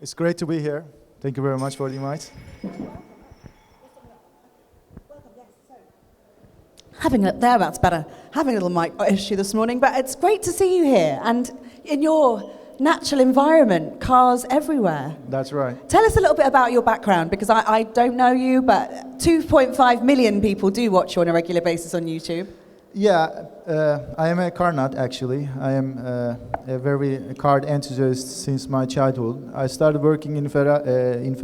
It's great to be here. Thank you very much for the invite. That's better. Having a little mic issue this morning, but it's great to see you here and in your natural environment, cars everywhere. That's right. Tell us a little bit about your background, because I don't know you, but 2.5 million people do watch you on a regular basis on YouTube. Yeah, I am a car nut actually. I am a very car enthusiast since my childhood. I started working in Ferrari in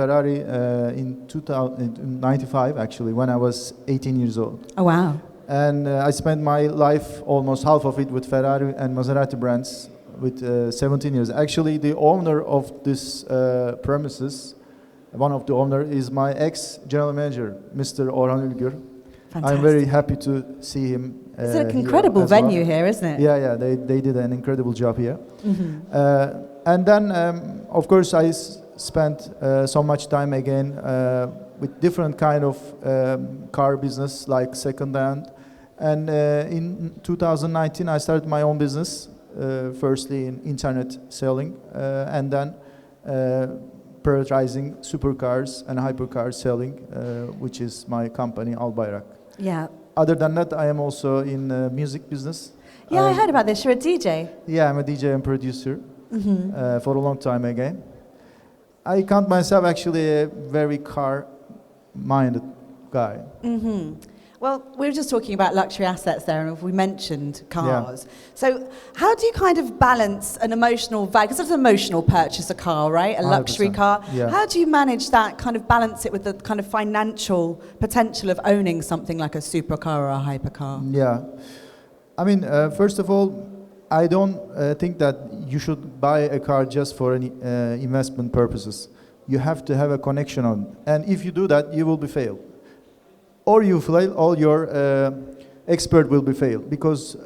1995 actually, when I was 18 years old. Oh wow. And I spent my life, almost half of it, with Ferrari and Maserati brands with 17 years. Actually, the owner of this premises, one of the owner, is my ex-general manager, Mr. Orhan Ülgür. Fantastic. I'm very happy to see him. It's an incredible venue here, isn't it? Yeah, they did an incredible job here. Mm-hmm. And then, of course, I spent so much time again with different kind of car business, like second-hand. And in 2019, I started my own business, firstly in internet selling, and then prioritizing supercars and hypercars selling, which is my company, Albayrak. Yeah. Other than that, I am also in music business. Yeah, I heard about this. You're a DJ. Yeah, I'm a DJ and producer for a long time again. I count myself actually a very car-minded guy. Mm-hmm. Well, we were just talking about luxury assets there, and we mentioned cars. Yeah. So how do you kind of balance an emotional value? Because it's an emotional purchase, a car, right? A luxury 100%. car. Yeah. How do you manage that, kind of balance it with the kind of financial potential of owning something like a supercar or a hypercar? Yeah. I mean, first of all, I don't think that you should buy a car just for any investment purposes. You have to have a connection on. And if you do that, you will be failed. Or you fail, all your expert will be failed, because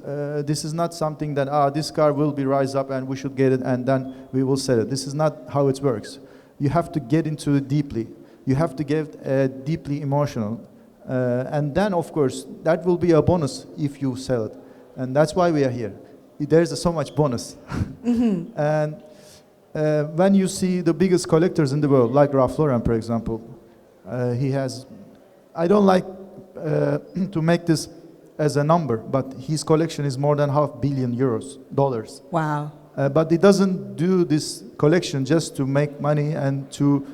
this is not something that this car will be rise up and we should get it and then we will sell it. This is not how it works. You have to get into it deeply. You have to get deeply emotional, and then of course that will be a bonus if you sell it, and that's why we are here. There's so much bonus. Mm-hmm. And when you see the biggest collectors in the world, like Ralph Lauren, for example, he has. I don't like to make this as a number, but his collection is more than $500 million. Wow. But he doesn't do this collection just to make money and to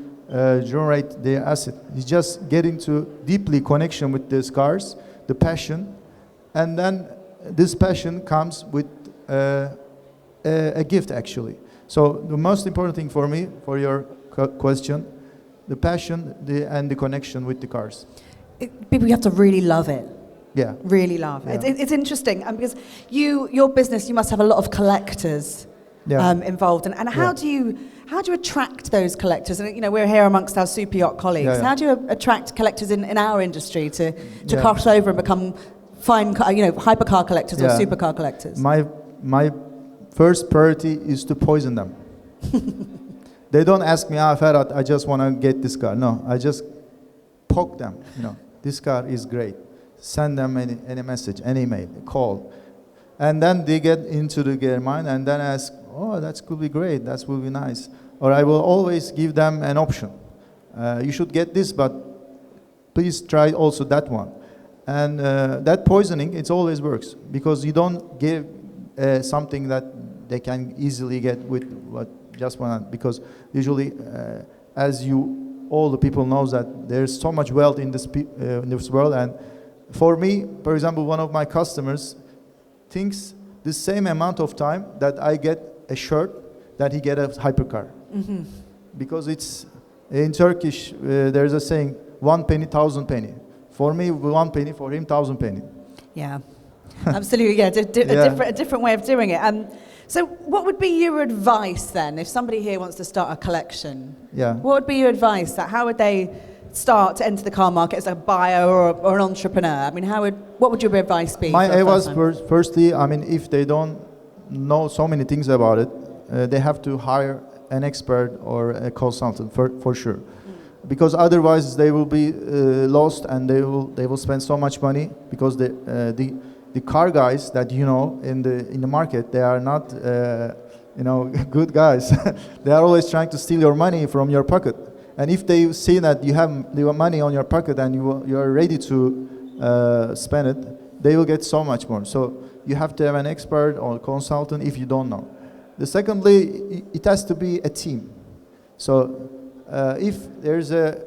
generate the asset. He's just getting to deeply connection with these cars, the passion, and then this passion comes with a gift actually. So the most important thing for me, for your question, the passion and the connection with the cars. People, you have to really love it. Yeah. Really love it. Yeah. It's interesting, because your business, you must have a lot of collectors involved. And how do you attract those collectors? And we're here amongst our Superyacht colleagues. Yeah, yeah. How do you attract collectors in our industry to cross over and become fine, hypercar collectors or supercar collectors? My first priority is to poison them. They don't ask me, Ferhat, I just want to get this car. No, I just poke them. This car is great. Send them any message, any email, call. And then they get into their mind and then ask, that could be great, that will be nice. Or I will always give them an option. You should get this, but please try also that one. And that poisoning, it always works, because you don't give something that they can easily get with what just one, because usually, as all the people knows that there's so much wealth in this world, and for me, for example, one of my customers thinks the same amount of time that I get a shirt that he get a hypercar. Mm-hmm. Because it's in Turkish, there's a saying, 1 penny, 1,000 penny. For me, 1 penny, for him, 1,000 penny. Yeah, absolutely. Yeah, a different way of doing it. So what would be your advice then, if somebody here wants to start a collection? Yeah. What would be your advice? How would they start to enter the car market as a buyer or an entrepreneur? I mean, what would your advice be? My advice, firstly, if they don't know so many things about it, they have to hire an expert or a consultant for sure. Mm. Because otherwise they will be lost, and they will spend so much money, because the car guys that in the market, they are not you know, good guys. They are always trying to steal your money from your pocket. And if they see that you have your money on your pocket and you are ready to spend it, they will get so much more. So you have to have an expert or consultant if you don't know. Secondly, it has to be a team. So if there's a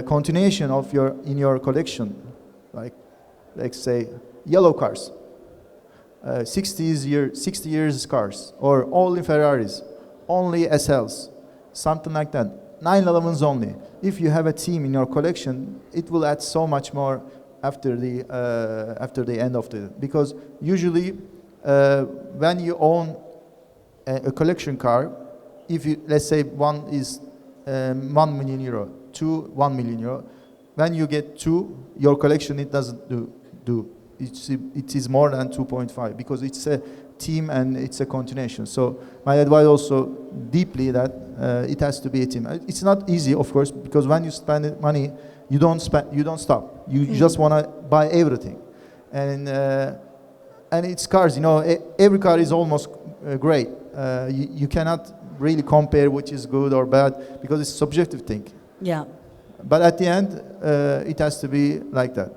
continuation of in your collection, like let's say yellow cars, 60 years cars, or only Ferraris, only SLs, something like that. 911s only. If you have a team in your collection, it will add so much more after the end of the. Because usually, when you own a collection car, if you let's say one is 1 million euro, two 1 million euro, when you get two, your collection it doesn't do. It is more than 2.5 because it's a team and it's a continuation. So my advice also deeply that it has to be a team. It's not easy, of course, because when you spend money, you don't stop. You just want to buy everything, and it's cars. You know, every car is almost great. You cannot really compare which is good or bad because it's a subjective thing. Yeah. But at the end, it has to be like that.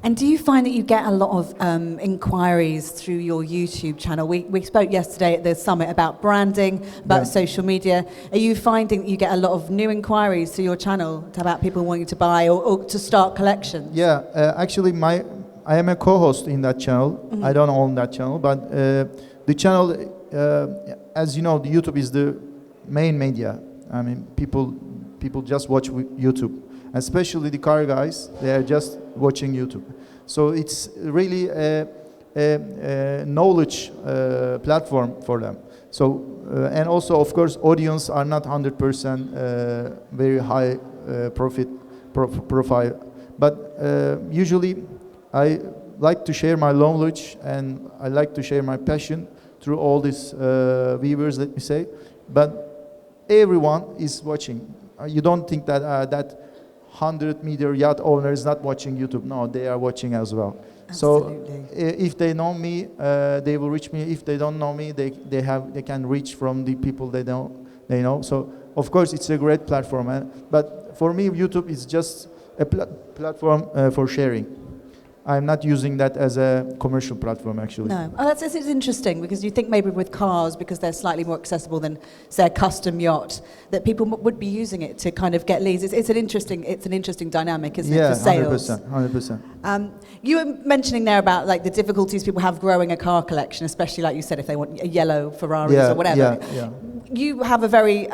And do you find that you get a lot of inquiries through your YouTube channel? We spoke yesterday at the summit about branding, about social media. Are you finding that you get a lot of new inquiries through your channel about people wanting to buy or to start collections? Yeah, actually I am a co-host in that channel. Mm-hmm. I don't own that channel, but the channel, as you know, the YouTube is the main media. I mean, people just watch YouTube. Especially the car guys, they are just watching YouTube. So it's really a knowledge platform for them. So, and also, of course, audience are not 100% very high profile. But usually, I like to share my knowledge and I like to share my passion through all these viewers, let me say. But everyone is watching. You don't think that that 100-meter yacht owner is not watching YouTube. No, they are watching as well. Absolutely. So if they know me, they will reach me. If they don't know me, they can reach from the people they know. So of course it's a great platform. But for me, YouTube is just a platform for sharing. I'm not using that as a commercial platform, actually. No, it's interesting because you think maybe with cars, because they're slightly more accessible than, say, a custom yacht, that people would be using it to kind of get leads. It's an interesting dynamic, isn't it, for sales? 100%. You were mentioning there about like the difficulties people have growing a car collection, especially like you said, if they want a yellow Ferraris or whatever. Yeah. You have a very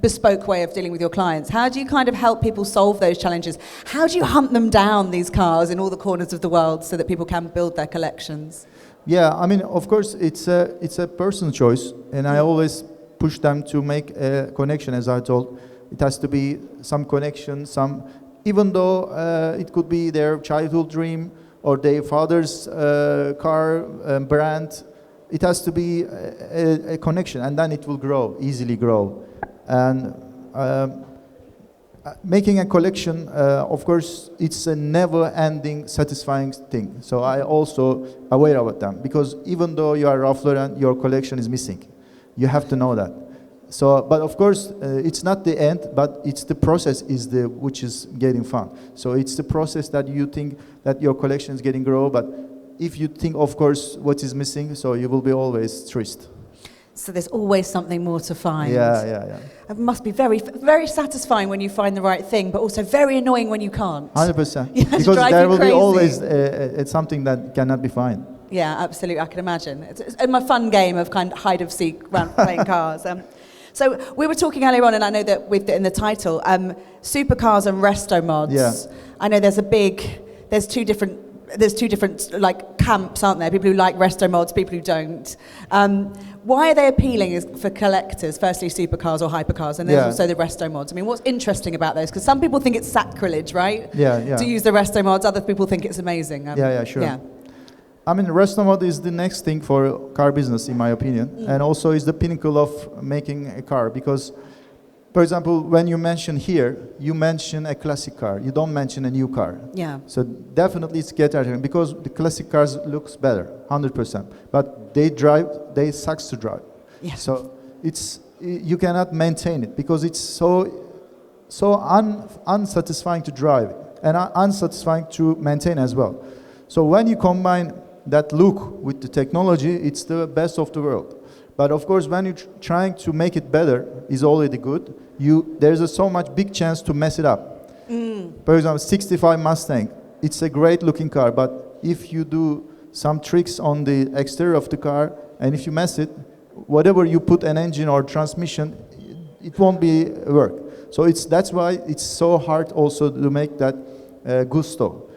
bespoke way of dealing with your clients. How do you kind of help people solve those challenges? How do you hunt them down, these cars, in all the corners of the world so that people can build their collections? Yeah, I mean, of course, it's a personal choice, and I always push them to make a connection, as I told. It has to be some connection, even though it could be their childhood dream or their father's car brand. It has to be a connection, and then it will easily grow. And making a collection, of course, it's a never-ending, satisfying thing. So I also aware about them, because even though you are Ralph Lauren, your collection is missing. You have to know that. So, but of course, it's not the end, but it's the process which is getting fun. So it's the process that you think that your collection is getting grow, but if you think, of course, what is missing, so you will be always trist. So there's always something more to find. Yeah. It must be very, very satisfying when you find the right thing, but also very annoying when you can't. 100%. Because there will be always it's something that cannot be found. Yeah, absolutely. I can imagine. It's a fun game of kind of hide and seek around playing cars. So we were talking earlier on, and I know that in the title, Supercars and Restomods. Yeah. I know there's two different like camps, aren't there? People who like Restomods, people who don't. Why are they appealing for collectors? Firstly, supercars or hypercars, and there's also the Restomods. I mean, what's interesting about those? Because some people think it's sacrilege, right? Yeah. To use the Restomods, other people think it's amazing. Sure. Yeah. I mean, Restomod is the next thing for car business, in my opinion, and also is the pinnacle of making a car, because, for example, when you mention here, you mention a classic car. You don't mention a new car. Yeah. So definitely it's get-attracting, because the classic cars looks better, 100%. But they sucks to drive. Yeah. So you cannot maintain it because it's so unsatisfying to drive and unsatisfying to maintain as well. So when you combine that look with the technology, it's the best of the world. But of course, when you're trying to make it better, is already good. There's so much big chance to mess it up. For example, 65 Mustang, it's a great looking car, but if you do some tricks on the exterior of the car, and if you mess it, whatever you put an engine or transmission, it won't be work. So that's why it's so hard also to make that gusto.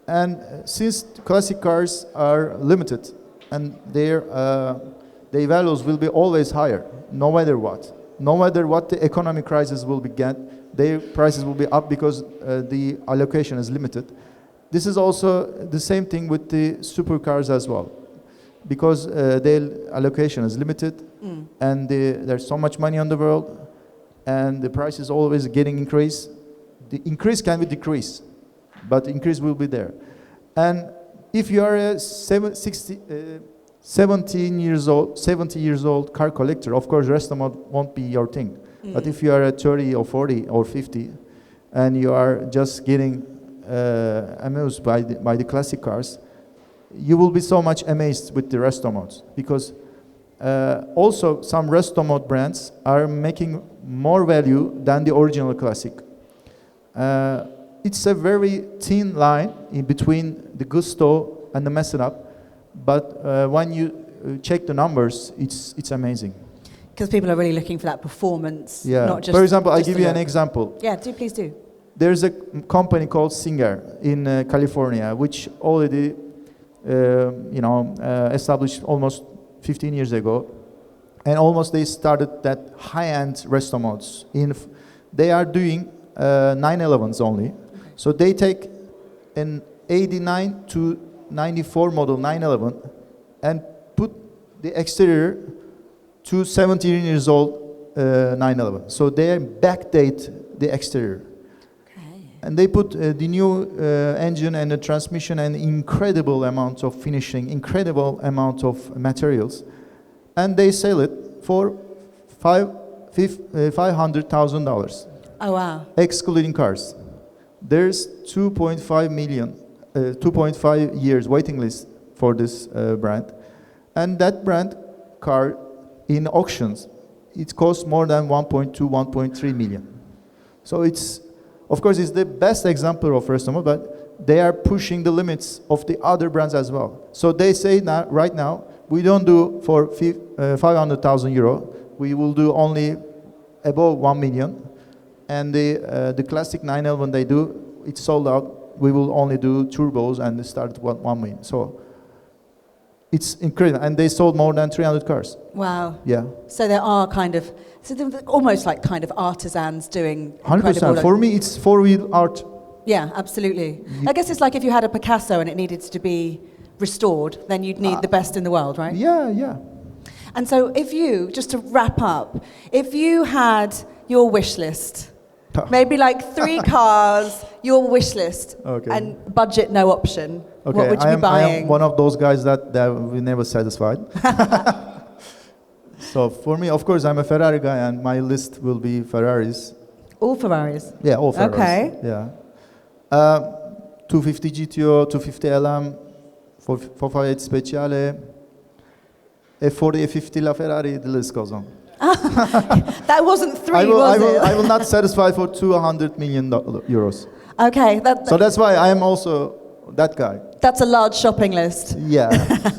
And since classic cars are limited, and their values will be always higher, no matter what. No matter what the economic crisis will get, their prices will be up because the allocation is limited. This is also the same thing with the supercars as well. Because their allocation is limited, and there's so much money on the world, and the price is always getting increased. The increase can be decreased, but increase will be there. And if you are a 70 years old car collector, of course, Restomods won't be your thing. But if you are at 30 or 40 or 50, and you are just getting amused by the classic cars, you will be so much amazed with the Restomods, because also some Restomod brands are making more value than the original classic. It's a very thin line in between the gusto and the mess it up, but when you check the numbers, it's amazing. Because people are really looking for that performance, yeah. not just. For example, I give you look. an example. Yeah, please do. There's a company called Singer in California, which already established almost 15 years ago, and almost they started that high-end Restomods. They are doing 911s only. Okay. So they take an 89 to 94 model 911 and put the exterior to 17 years old 911. So they backdate the exterior. And they put the new engine and the transmission and incredible amount of finishing, incredible amount of materials. And they sell it for $500,000. Oh, wow. Excluding cars. There's 2.5 years waiting list for this brand. And that brand car in auctions, it costs more than 1.2, 1.3 million. So of course, it's the best example of Restomods, but they are pushing the limits of the other brands as well. So they say right now, we don't do for 500,000 euro. We will do only above 1 million. And the classic 911 they do, it's sold out. We will only do turbos and start at 1 million. So it's incredible. And they sold more than 300 cars. Wow. Yeah. So there are they're almost like kind of artisans doing 100%. For me, it's four-wheel art. Yeah, absolutely. I guess it's like if you had a Picasso and it needed to be restored, then you'd need the best in the world, right? Yeah, yeah. And so just to wrap up, if you had your wish list, maybe like 3 cars, your wish list, and budget no option, what would you be buying? I am one of those guys that will never satisfied. So for me, of course, I'm a Ferrari guy, and my list will be Ferraris. All Ferraris? Yeah, all Ferraris. Okay. Yeah. 250 GTO, 250 LM, 458 Speciale, F40, F50 La Ferrari, the list goes on. That wasn't 3, was it? I will not satisfy for 200 million euros. Okay. So that's why I am also that guy. That's a large shopping list. Yeah,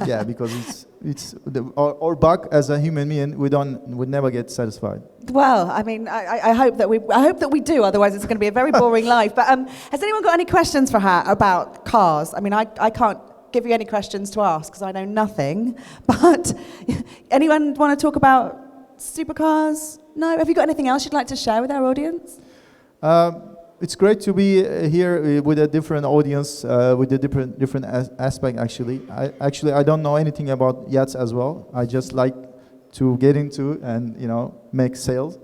yeah, because our buck as a human being, we never get satisfied. Well, I mean, I hope that we do. Otherwise, it's going to be a very boring life. But has anyone got any questions for her about cars? I mean, I can't give you any questions to ask because I know nothing. But anyone want to talk about supercars? No? Have you got anything else you'd like to share with our audience? It's great to be here with a different audience, with a different aspect. Actually, I don't know anything about yachts as well. I just like to get into and make sales.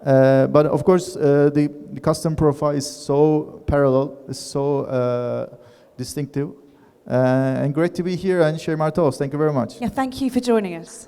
But of course, the custom profile is so parallel, is so distinctive, and great to be here and share my thoughts. Thank you very much. Yeah, thank you for joining us.